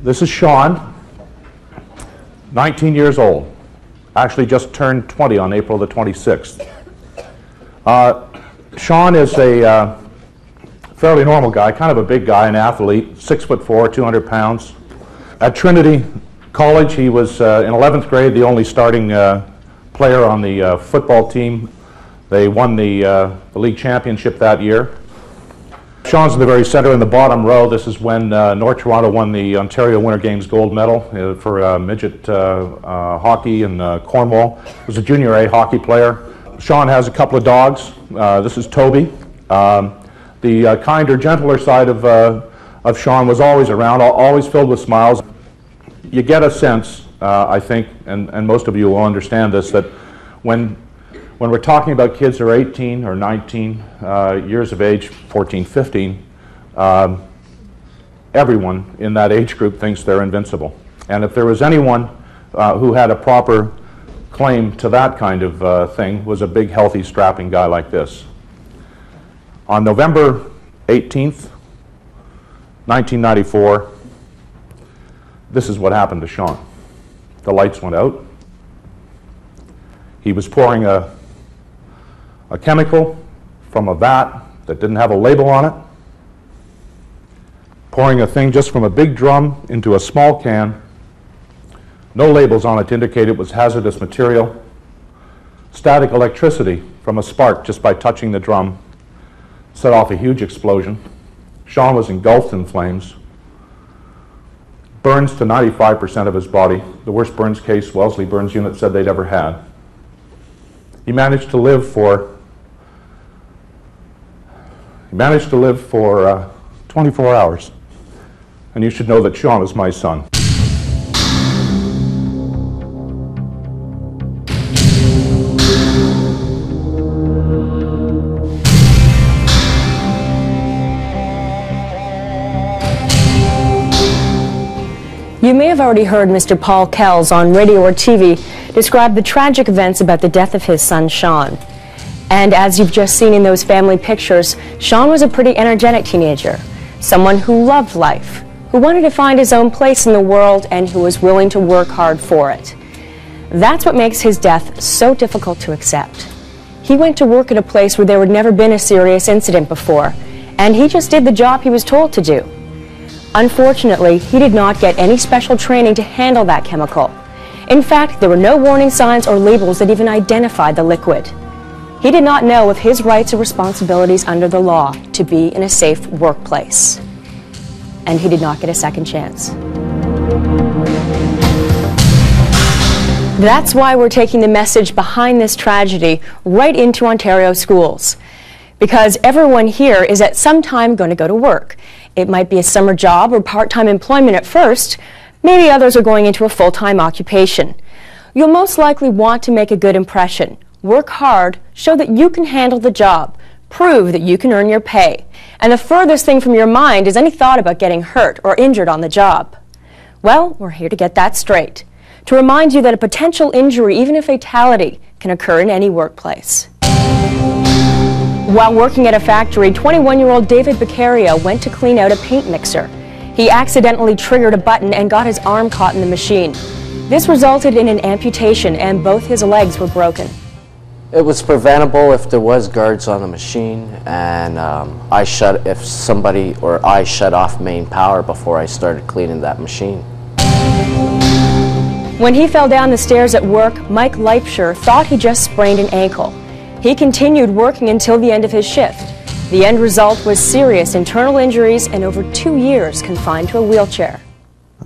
This is Sean, 19 years old. Actually just turned 20 on April the 26th. Sean is a fairly normal guy, kind of a big guy, an athlete, 6'4", 200 pounds. At Trinity College, he was in 11th grade the only starting player on the football team. They won the league championship that year. Sean's in the very center in the bottom row. This is when North Toronto won the Ontario Winter Games gold medal for midget hockey in Cornwall. He was a junior A hockey player. Sean has a couple of dogs. This is Toby. The kinder, gentler side of Sean was always around, always filled with smiles. You get a sense, I think, and most of you will understand this, that when we're talking about kids who are 18 or 19 years of age, 14, 15, everyone in that age group thinks they're invincible. And if there was anyone who had a proper claim to that kind of thing, was a big, healthy, strapping guy like this. On November 18th, 1994, this is what happened to Sean. The lights went out. He was pouring a chemical from a vat that didn't have a label on it, pouring a thing just from a big drum into a small can, no labels on it to indicate it was hazardous material, static electricity from a spark just by touching the drum set off a huge explosion. Sean was engulfed in flames, burns to 95% of his body, the worst burns case Wellesley Burns Unit said they'd ever had. He managed to live for 24 hours. And you should know that Sean is my son. You may have already heard Mr. Paul Kells on radio or TV describe the tragic events about the death of his son, Sean. And as you've just seen in those family pictures, Sean was a pretty energetic teenager, someone who loved life, who wanted to find his own place in the world, and who was willing to work hard for it. That's what makes his death so difficult to accept. He went to work at a place where there had never been a serious incident before, and he just did the job he was told to do. Unfortunately, he did not get any special training to handle that chemical. In fact, there were no warning signs or labels that even identified the liquid. He did not know of his rights or responsibilities under the law to be in a safe workplace. And he did not get a second chance. That's why we're taking the message behind this tragedy right into Ontario schools. Because everyone here is at some time going to go to work. It might be a summer job or part-time employment at first. Maybe others are going into a full-time occupation. You'll most likely want to make a good impression. Work hard, show that you can handle the job, prove that you can earn your pay. And the furthest thing from your mind is any thought about getting hurt or injured on the job. Well, we're here to get that straight. To remind you that a potential injury, even a fatality, can occur in any workplace. While working at a factory, 21-year-old David Beccaria went to clean out a paint mixer. He accidentally triggered a button and got his arm caught in the machine. This resulted in an amputation, and both his legs were broken. It was preventable if there was guards on the machine, and I shut off main power before I started cleaning that machine. When he fell down the stairs at work, Mike Leipshire thought he just sprained an ankle. He continued working until the end of his shift. The end result was serious internal injuries and over 2 years confined to a wheelchair.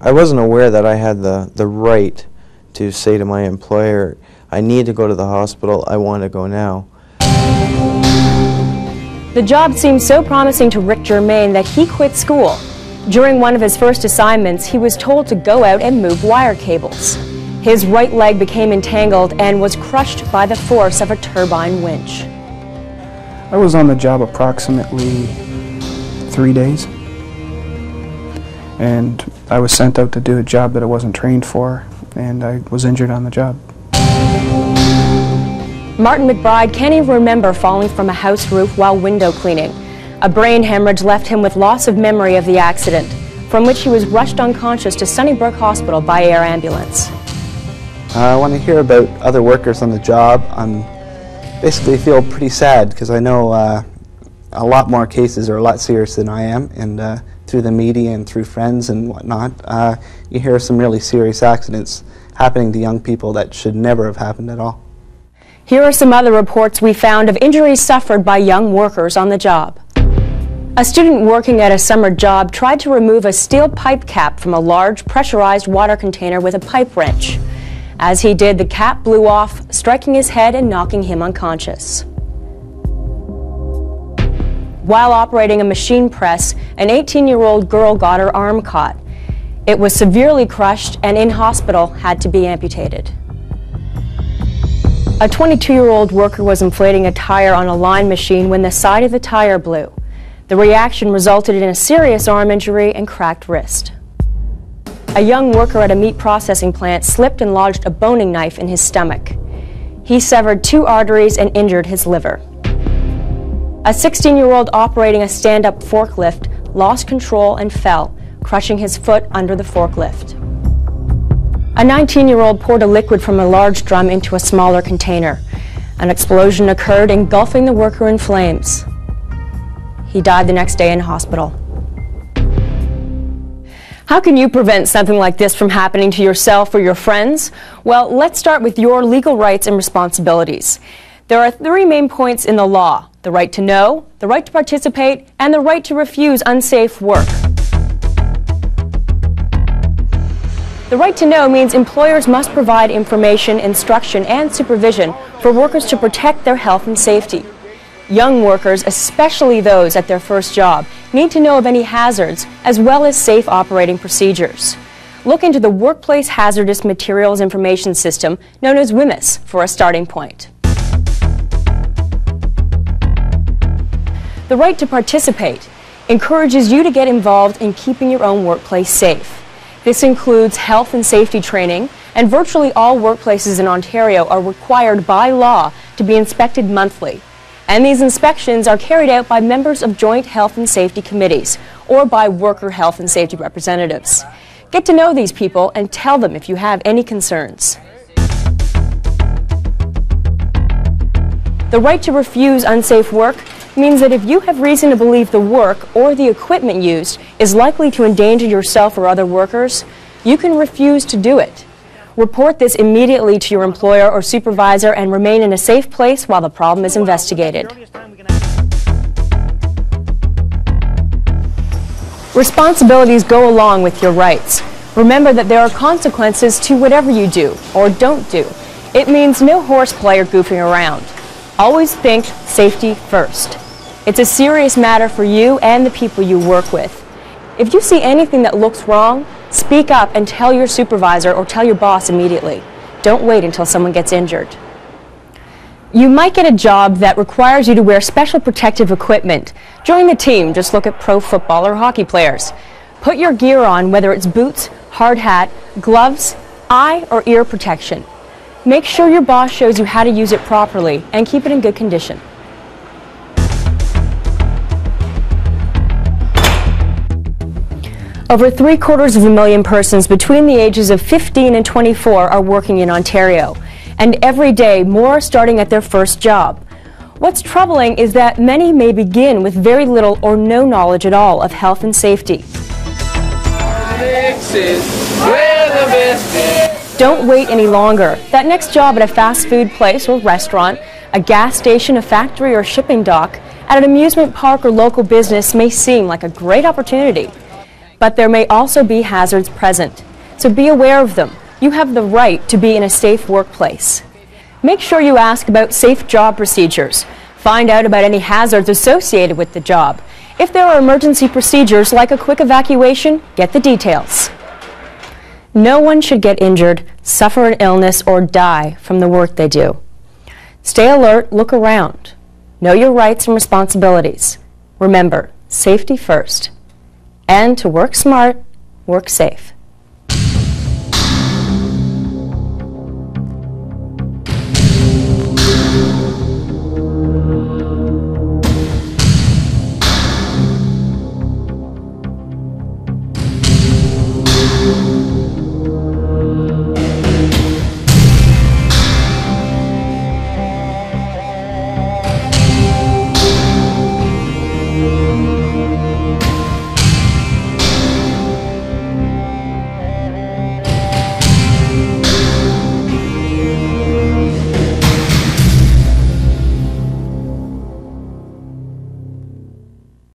I wasn't aware that I had the right to say to my employer, I need to go to the hospital, I want to go now. The job seemed so promising to Rick Germain that he quit school. During one of his first assignments, he was told to go out and move wire cables. His right leg became entangled and was crushed by the force of a turbine winch. I was on the job approximately 3 days, and I was sent out to do a job that I wasn't trained for, and I was injured on the job. Martin McBride can't even remember falling from a house roof while window cleaning. A brain hemorrhage left him with loss of memory of the accident. from which he was rushed unconscious to Sunnybrook Hospital by air ambulance. When I hear about other workers on the job, I'm basically feel pretty sad because I know a lot more cases are a lot serious than I am, and through the media and through friends and whatnot, you hear some really serious accidents happening to young people that should never have happened at all. Here are some other reports we found of injuries suffered by young workers on the job. A student working at a summer job tried to remove a steel pipe cap from a large pressurized water container with a pipe wrench. As he did, the cap blew off, striking his head and knocking him unconscious. While operating a machine press, an 18-year-old girl got her arm caught. It was severely crushed and in hospital had to be amputated. A 22-year-old worker was inflating a tire on a line machine when the side of the tire blew. The reaction resulted in a serious arm injury and cracked wrist. A young worker at a meat processing plant slipped and lodged a boning knife in his stomach. He severed 2 arteries and injured his liver. A 16-year-old operating a stand-up forklift lost control and fell, crushing his foot under the forklift. A 19-year-old poured a liquid from a large drum into a smaller container. An explosion occurred, engulfing the worker in flames. He died the next day in hospital. How can you prevent something like this from happening to yourself or your friends? Well, let's start with your legal rights and responsibilities. There are 3 main points in the law: the right to know, the right to participate, and the right to refuse unsafe work. The right to know means employers must provide information, instruction, and supervision for workers to protect their health and safety. Young workers, especially those at their first job, need to know of any hazards as well as safe operating procedures. Look into the Workplace Hazardous Materials Information System, known as WHMIS, for a starting point. The right to participate encourages you to get involved in keeping your own workplace safe. This includes health and safety training, and virtually all workplaces in Ontario are required by law to be inspected monthly. And these inspections are carried out by members of joint health and safety committees or by worker health and safety representatives. Get to know these people and tell them if you have any concerns. The right to refuse unsafe work means that if you have reason to believe the work or the equipment used is likely to endanger yourself or other workers, you can refuse to do it. Report this immediately to your employer or supervisor and remain in a safe place while the problem is investigated. Responsibilities go along with your rights. Remember that there are consequences to whatever you do or don't do. It means no horseplay or goofing around. Always think safety first. It's a serious matter for you and the people you work with. If you see anything that looks wrong, speak up and tell your supervisor or tell your boss immediately. Don't wait until someone gets injured. You might get a job that requires you to wear special protective equipment. Join the team. Just look at pro football or hockey players. Put your gear on, whether it's boots, hard hat, gloves, eye or ear protection. Make sure your boss shows you how to use it properly and keep it in good condition. Over 750,000 persons between the ages of 15 and 24 are working in Ontario, and every day more are starting at their first job. What's troubling is that many may begin with very little or no knowledge at all of health and safety. Don't wait any longer. That next job at a fast food place or restaurant, a gas station, a factory or shipping dock, at an amusement park or local business may seem like a great opportunity. But there may also be hazards present, so be aware of them. You have the right to be in a safe workplace. Make sure you ask about safe job procedures. Find out about any hazards associated with the job. If there are emergency procedures like a quick evacuation, get the details. No one should get injured, suffer an illness, or die from the work they do. Stay alert, look around. Know your rights and responsibilities. Remember, safety first. And to work smart, work safe.